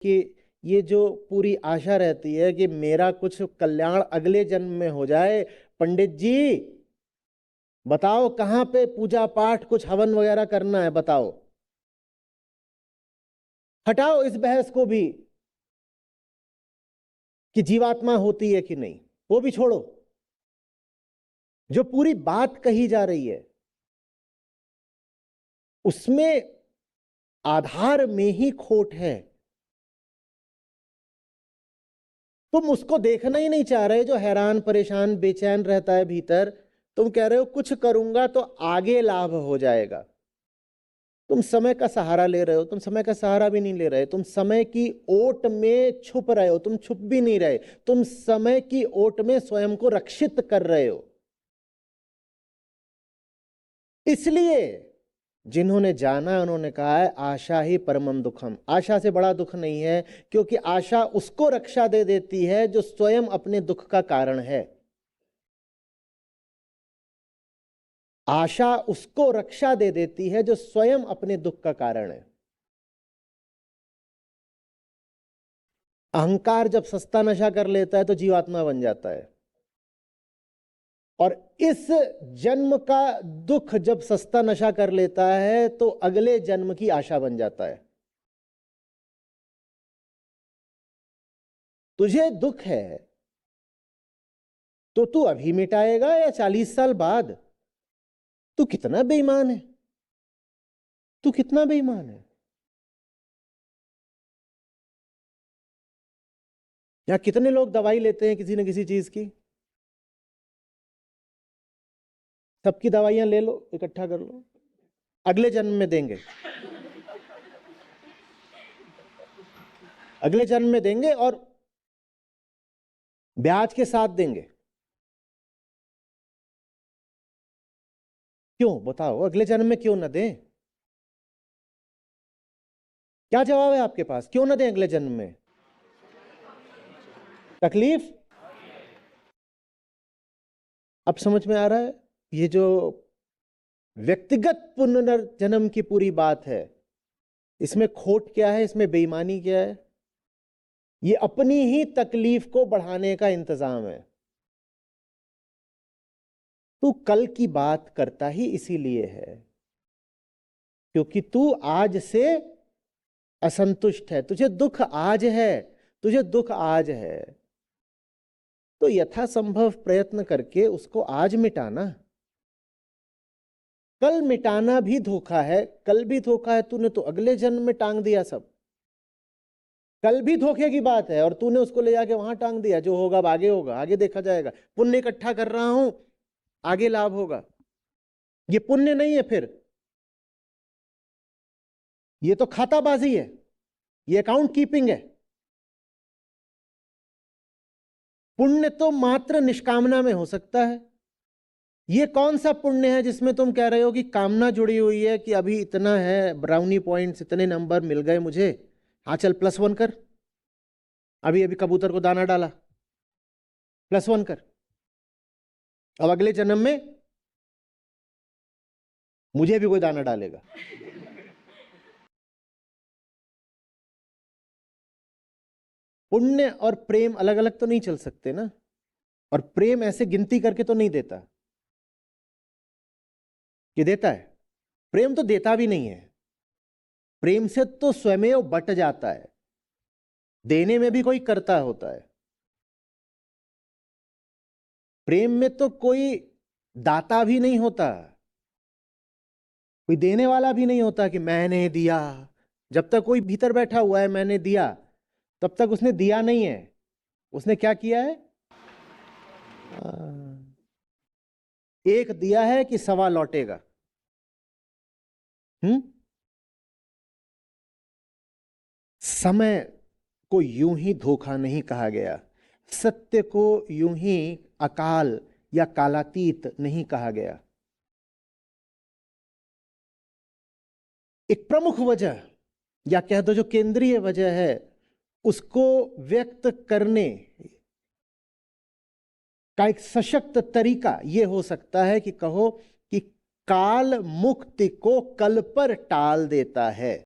कि ये जो पूरी आशा रहती है कि मेरा कुछ कल्याण अगले जन्म में हो जाए, पंडित जी बताओ कहाँ पे पूजा पाठ कुछ हवन वगैरह करना है, बताओ। हटाओ इस बहस को भी कि जीवात्मा होती है कि नहीं, वो भी छोड़ो। जो पूरी बात कही जा रही है उसमें आधार में ही खोट है। तुम उसको देखना ही नहीं चाह रहे, जो हैरान परेशान बेचैन रहता है भीतर। तुम कह रहे हो कुछ करूंगा तो आगे लाभ हो जाएगा। तुम समय का सहारा ले रहे हो, तुम समय का सहारा भी नहीं ले रहे, तुम समय की ओट में छुप रहे हो, तुम छुप भी नहीं रहे, तुम समय की ओट में स्वयं को रक्षित कर रहे हो। इसलिए जिन्होंने जाना उन्होंने कहा है आशा ही परमम दुखम। आशा से बड़ा दुख नहीं है, क्योंकि आशा उसको रक्षा दे देती है जो स्वयं अपने दुख का कारण है। आशा उसको रक्षा दे देती है जो स्वयं अपने दुख का कारण है। अहंकार जब सस्ता नशा कर लेता है तो जीवात्मा बन जाता है, और इस जन्म का दुख जब सस्ता नशा कर लेता है तो अगले जन्म की आशा बन जाता है। तुझे दुख है तो तू अभी मिटाएगा या 40 साल बाद? तू कितना बेईमान है, तू कितना बेईमान है। या कितने लोग दवाई लेते हैं किसी न किसी चीज की, सबकी दवाइयां ले लो, इकट्ठा कर लो, अगले जन्म में देंगे, अगले जन्म में देंगे और ब्याज के साथ देंगे। क्यों बताओ, अगले जन्म में क्यों ना दें? क्या जवाब है आपके पास, क्यों ना दें अगले जन्म में? तकलीफ। अब समझ में आ रहा है ये जो व्यक्तिगत पुनर्जन्म की पूरी बात है, इसमें खोट क्या है, इसमें बेईमानी क्या है? ये अपनी ही तकलीफ को बढ़ाने का इंतजाम है। तू कल की बात करता ही इसीलिए है क्योंकि तू आज से असंतुष्ट है, तुझे दुख आज है, तुझे दुख आज है, तो यथासंभव प्रयत्न करके उसको आज मिटाना। कल मिटाना भी धोखा है, कल भी धोखा है, तूने तो अगले जन्म में टांग दिया सब। कल भी धोखे की बात है और तूने उसको ले जाके वहां टांग दिया, जो होगा अब आगे होगा, आगे देखा जाएगा, पुण्य इकट्ठा कर रहा हूं, आगे लाभ होगा। ये पुण्य नहीं है, फिर ये तो खाताबाजी है, ये अकाउंट कीपिंग है। पुण्य तो मात्र निष्कामना में हो सकता है। ये कौन सा पुण्य है जिसमें तुम कह रहे हो कि कामना जुड़ी हुई है कि अभी इतना है, ब्राउनी पॉइंट्स इतने नंबर मिल गए मुझे, हाँ चल +1 कर, अभी अभी कबूतर को दाना डाला, +1 कर, अब अगले जन्म में मुझे भी कोई दाना डालेगा। पुण्य और प्रेम अलग अलग तो नहीं चल सकते ना, और प्रेम ऐसे गिनती करके तो नहीं देता कि देता है। प्रेम तो देता भी नहीं है, प्रेम से तो स्वयमेव बट जाता है, देने में भी कोई करता होता है। प्रेम में तो कोई दाता भी नहीं होता, कोई देने वाला भी नहीं होता कि मैंने दिया। जब तक कोई भीतर बैठा हुआ है मैंने दिया, तब तक उसने दिया नहीं है, उसने क्या किया है? एक दिया है कि सवा लौटेगा। समय को यूं ही धोखा नहीं कहा गया, सत्य को यूं ही अकाल या कालातीत नहीं कहा गया। एक प्रमुख वजह या कह दो जो केंद्रीय वजह है, उसको व्यक्त करने का एक सशक्त तरीका यह हो सकता है कि कहो कि काल मुक्ति को कल पर टाल देता है।